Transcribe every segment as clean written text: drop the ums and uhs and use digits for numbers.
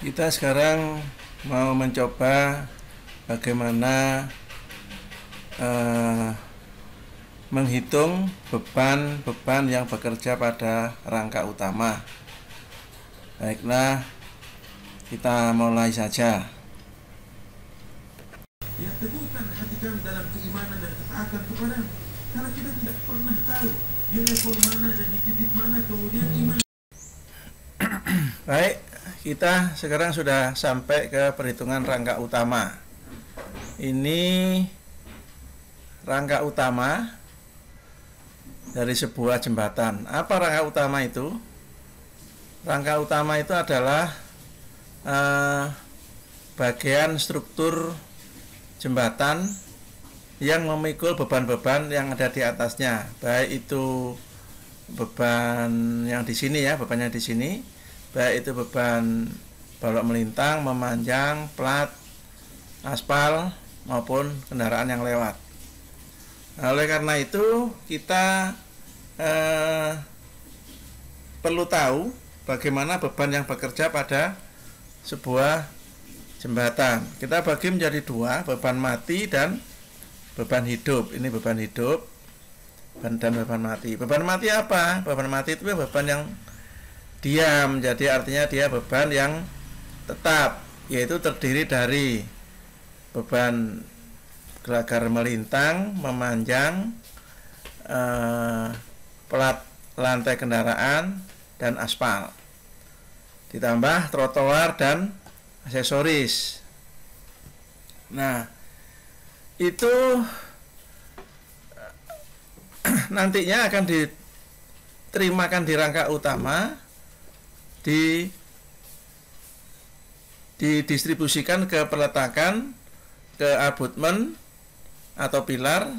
Kita sekarang mau mencoba bagaimana menghitung beban-beban yang bekerja pada rangka utama. Baiklah, kita mulai saja. Ya, teguhkan hati kami dalam keimanan dan ketaatan kepadamu, karena kita tidak pernah tahu di level mana dan di titik mana kemudian iman. Baik, kita sekarang sudah sampai ke perhitungan rangka utama. Ini rangka utama dari sebuah jembatan. Apa rangka utama itu? Rangka utama itu adalah bagian struktur jembatan yang memikul beban-beban yang ada di atasnya, baik itu beban yang di sini ya, bebannya di sini, baik itu beban balok melintang, memanjang, plat, aspal maupun kendaraan yang lewat. Nah, oleh karena itu kita perlu tahu bagaimana beban yang bekerja pada sebuah jembatan. Kita bagi menjadi dua, beban mati dan beban hidup. Ini beban hidup dan beban mati. Beban mati apa? Beban mati itu beban yang diam, jadi artinya dia beban yang tetap, yaitu terdiri dari beban gelagar melintang, memanjang, plat lantai kendaraan dan aspal, ditambah trotoar dan aksesoris. Nah, itu nantinya akan diterimakan di rangka utama, didistribusikan ke peletakan, ke abutmen atau pilar,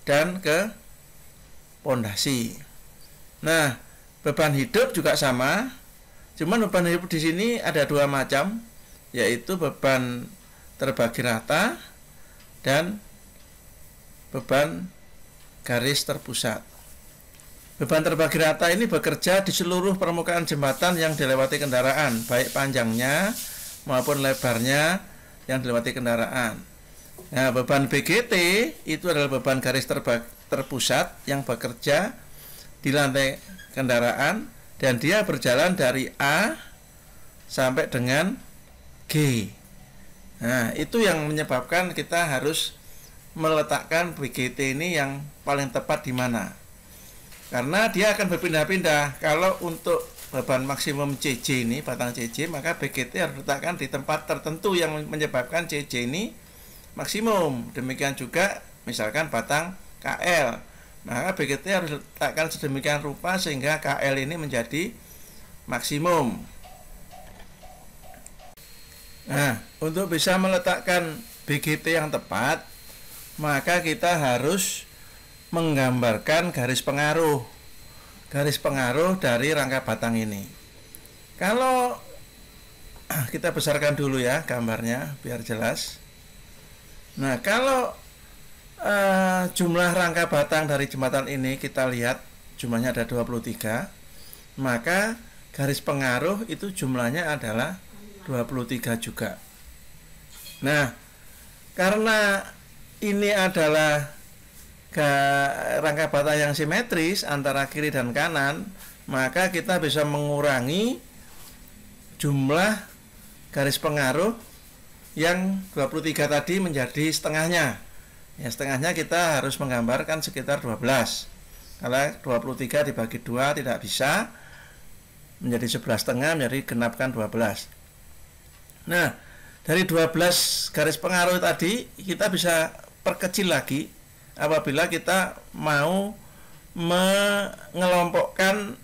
dan ke pondasi. Nah, beban hidup juga sama, cuman beban hidup di sini ada dua macam, yaitu beban terbagi rata dan beban garis terpusat. Beban terbagi rata ini bekerja di seluruh permukaan jembatan yang dilewati kendaraan, baik panjangnya maupun lebarnya yang dilewati kendaraan. Nah, beban BGT itu adalah beban garis terpusat yang bekerja di lantai kendaraan dan dia berjalan dari A sampai dengan G. Nah, itu yang menyebabkan kita harus meletakkan BGT ini yang paling tepat di mana. Karena dia akan berpindah-pindah. Kalau untuk beban maksimum CJ ini, batang CJ, maka BGT harus diletakkan di tempat tertentu yang menyebabkan CJ ini maksimum. Demikian juga misalkan batang KL, maka BGT harus diletakkan sedemikian rupa sehingga KL ini menjadi maksimum. Nah, untuk bisa meletakkan BGT yang tepat, maka kita harus menggambarkan garis pengaruh dari rangka batang ini. Kalau kita besarkan dulu ya gambarnya biar jelas. Nah, kalau jumlah rangka batang dari jembatan ini kita lihat jumlahnya ada 23, maka garis pengaruh itu jumlahnya adalah 23 juga. Nah, karena ini adalah rangka batang yang simetris antara kiri dan kanan, maka kita bisa mengurangi jumlah garis pengaruh yang 23 tadi menjadi setengahnya. Ya, setengahnya kita harus menggambarkan sekitar 12. Kalau 23 dibagi 2 tidak bisa, menjadi 11,5, menjadi genapkan 12. Nah, dari 12 garis pengaruh tadi kita bisa perkecil lagi apabila kita mau mengelompokkan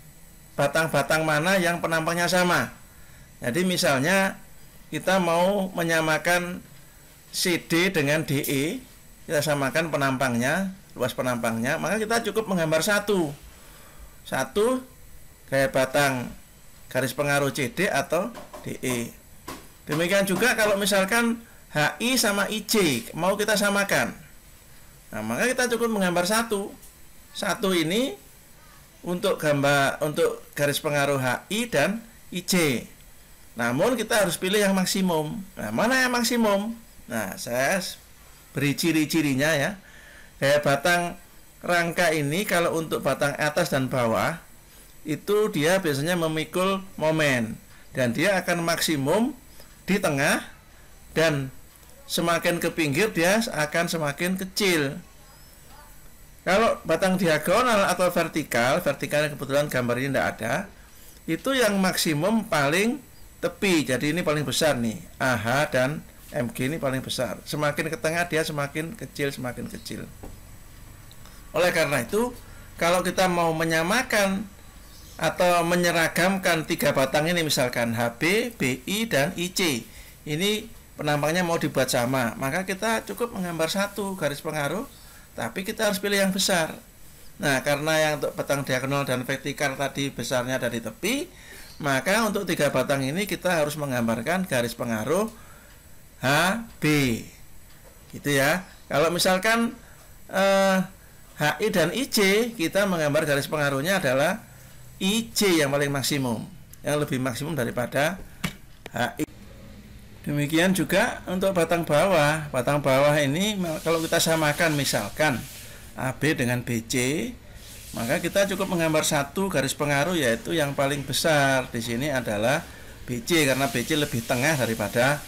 batang-batang mana yang penampangnya sama. Jadi misalnya kita mau menyamakan CD dengan DE, kita samakan penampangnya, luas penampangnya, maka kita cukup menggambar satu gaya batang garis pengaruh CD atau DE. Demikian juga kalau misalkan HI sama IJ mau kita samakan, nah maka kita cukup menggambar satu ini untuk garis pengaruh HI dan IJ. Namun kita harus pilih yang maksimum. Nah, mana yang maksimum? Nah, saya beri ciri-cirinya ya. Kayak batang rangka ini, kalau untuk batang atas dan bawah itu dia biasanya memikul momen, dan dia akan maksimum di tengah, dan semakin ke pinggir dia akan semakin kecil. Kalau batang diagonal atau vertikal kebetulan gambar ini tidak ada, itu yang maksimum paling tepi, jadi ini paling besar nih, AH dan MG ini paling besar. Semakin ke tengah dia semakin kecil, semakin kecil. Oleh karena itu, kalau kita mau menyamakan atau menyeragamkan tiga batang ini, misalkan HB, BI, dan IC, ini penampangnya mau dibuat sama, maka kita cukup menggambar satu garis pengaruh, tapi kita harus pilih yang besar. Nah, karena yang untuk batang diagonal dan vertikal tadi besarnya ada di tepi, maka untuk tiga batang ini kita harus menggambarkan garis pengaruh HB, gitu ya. Kalau misalkan HI dan IC, kita menggambar garis pengaruhnya adalah IC yang paling maksimum, yang lebih maksimum daripada HI. Demikian juga untuk batang bawah. Batang bawah ini kalau kita samakan misalkan AB dengan BC, maka kita cukup menggambar satu garis pengaruh, yaitu yang paling besar di sini adalah BC, karena BC lebih tengah daripada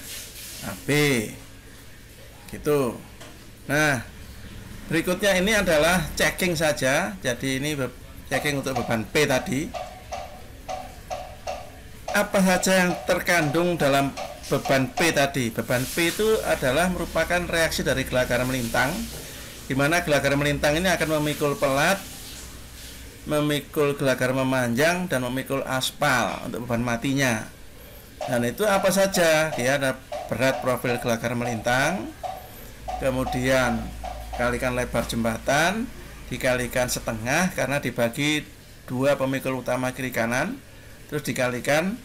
AB. Gitu. Nah, berikutnya ini adalah checking saja. Jadi ini checking untuk beban P tadi. Apa saja yang terkandung dalam beban P tadi? Beban P itu adalah merupakan reaksi dari gelagaran melintang, di mana gelagaran melintang ini akan memikul pelat, memikul gelagaran memanjang, dan memikul aspal untuk beban matinya. Dan itu apa saja? Dia ada berat profil gelagaran melintang, kemudian kalikan lebar jembatan, dikalikan setengah karena dibagi dua pemikul utama kiri kanan, terus dikalikan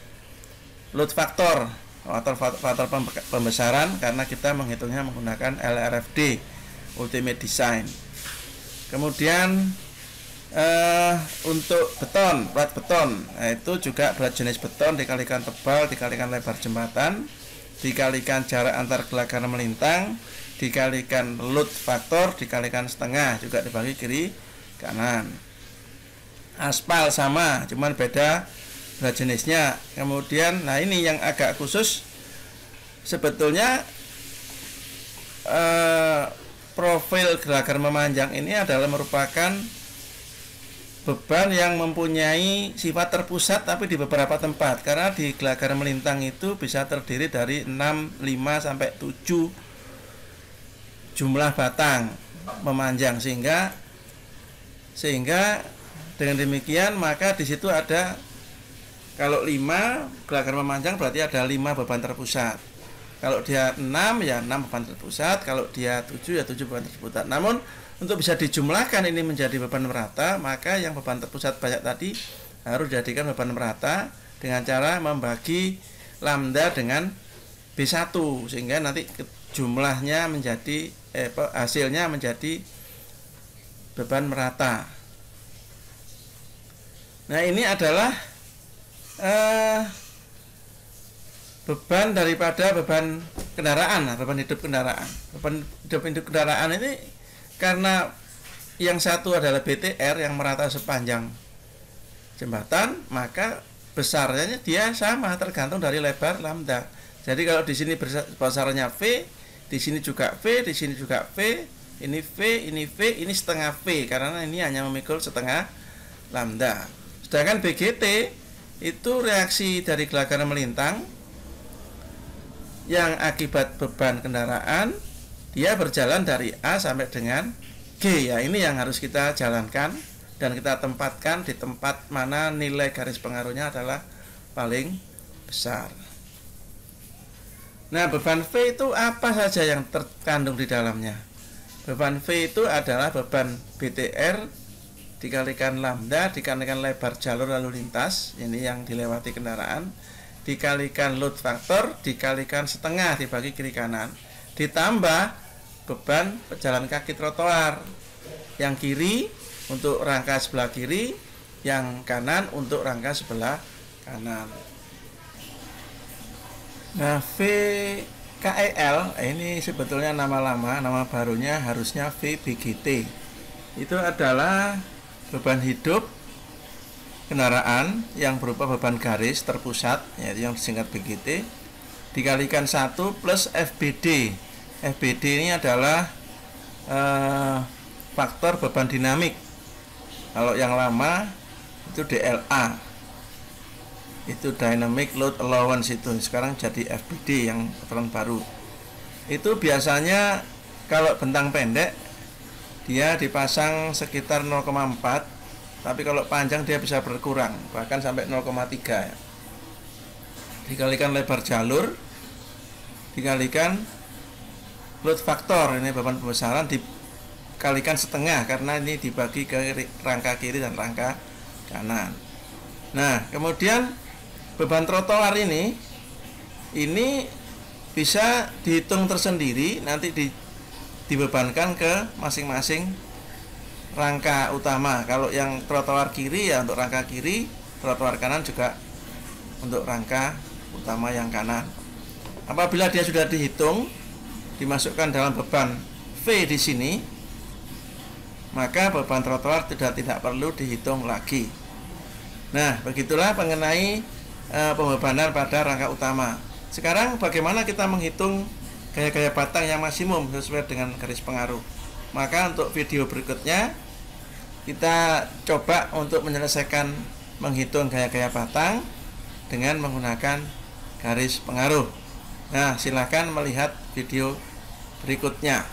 load factor atau faktor pembesaran, karena kita menghitungnya menggunakan LRFD, Ultimate Design. Kemudian untuk beton, berat beton, nah itu juga berat jenis beton dikalikan tebal, dikalikan lebar jembatan, dikalikan jarak antar gelagaran melintang, dikalikan load factor, dikalikan setengah, juga dibagi kiri kanan. Aspal sama, cuman beda berat jenisnya. Kemudian, nah ini yang agak khusus, sebetulnya profil gelagaran memanjang ini adalah merupakan beban yang mempunyai sifat terpusat tapi di beberapa tempat, karena di gelagaran melintang itu bisa terdiri dari 6, 5 sampai 7 jumlah batang memanjang, sehingga dengan demikian maka di situ ada, kalau 5 gelagaran memanjang berarti ada 5 beban terpusat. Kalau dia 6 ya 6 beban terpusat, kalau dia 7 ya 7 beban terpusat. Namun untuk bisa dijumlahkan ini menjadi beban merata, maka yang beban terpusat banyak tadi harus dijadikan beban merata dengan cara membagi lambda dengan B1, sehingga nanti jumlahnya menjadi hasilnya menjadi beban merata. Nah, ini adalah beban daripada beban kendaraan, beban hidup kendaraan. Beban hidup kendaraan ini karena yang satu adalah BTR yang merata sepanjang jembatan, maka besarnya dia sama tergantung dari lebar lambda. Jadi kalau di sini besarnya V, di sini juga V, di sini juga V, ini V, ini V, ini setengah V, karena ini hanya memikul setengah lambda. Sedangkan BGT itu reaksi dari gelagaran melintang yang akibat beban kendaraan, dia berjalan dari A sampai dengan G. Ya, ini yang harus kita jalankan dan kita tempatkan di tempat mana nilai garis pengaruhnya adalah paling besar. Nah, beban V itu apa saja yang terkandung di dalamnya? Beban V itu adalah beban BTR dikalikan lambda, dikalikan lebar jalur lalu lintas, ini yang dilewati kendaraan, dikalikan load factor, dikalikan setengah dibagi kiri kanan, ditambah beban pejalan kaki trotoar, yang kiri untuk rangka sebelah kiri, yang kanan untuk rangka sebelah kanan. Nah, VKEL ini sebetulnya nama lama, nama barunya harusnya VBGT. Itu adalah beban hidup kendaraan yang berupa beban garis terpusat, yaitu yang disingkat BGT, dikalikan 1 plus FBD. FBD ini adalah faktor beban dinamik. Kalau yang lama itu DLA, itu Dynamic Load Allowance, itu sekarang jadi FBD yang aturan baru. Itu biasanya kalau bentang pendek dia dipasang sekitar 0,4, tapi kalau panjang dia bisa berkurang bahkan sampai 0,3 ya. Dikalikan lebar jalur, dikalikan load factor, ini beban pembesaran, dikalikan setengah karena ini dibagi ke rangka kiri dan rangka kanan. Nah, kemudian beban trotoar ini bisa dihitung tersendiri, nanti dibebankan ke masing-masing rangka utama. Kalau yang trotoar kiri ya untuk rangka kiri, trotoar kanan juga untuk rangka utama yang kanan. Apabila dia sudah dihitung, dimasukkan dalam beban V di sini, maka beban trotoar tidak perlu dihitung lagi. Nah, begitulah mengenai pembebanan pada rangka utama. Sekarang bagaimana kita menghitung gaya-gaya batang yang maksimum sesuai dengan garis pengaruh? Maka untuk video berikutnya kita coba untuk menyelesaikan menghitung gaya-gaya batang dengan menggunakan garis pengaruh. Nah, silakan melihat video berikutnya.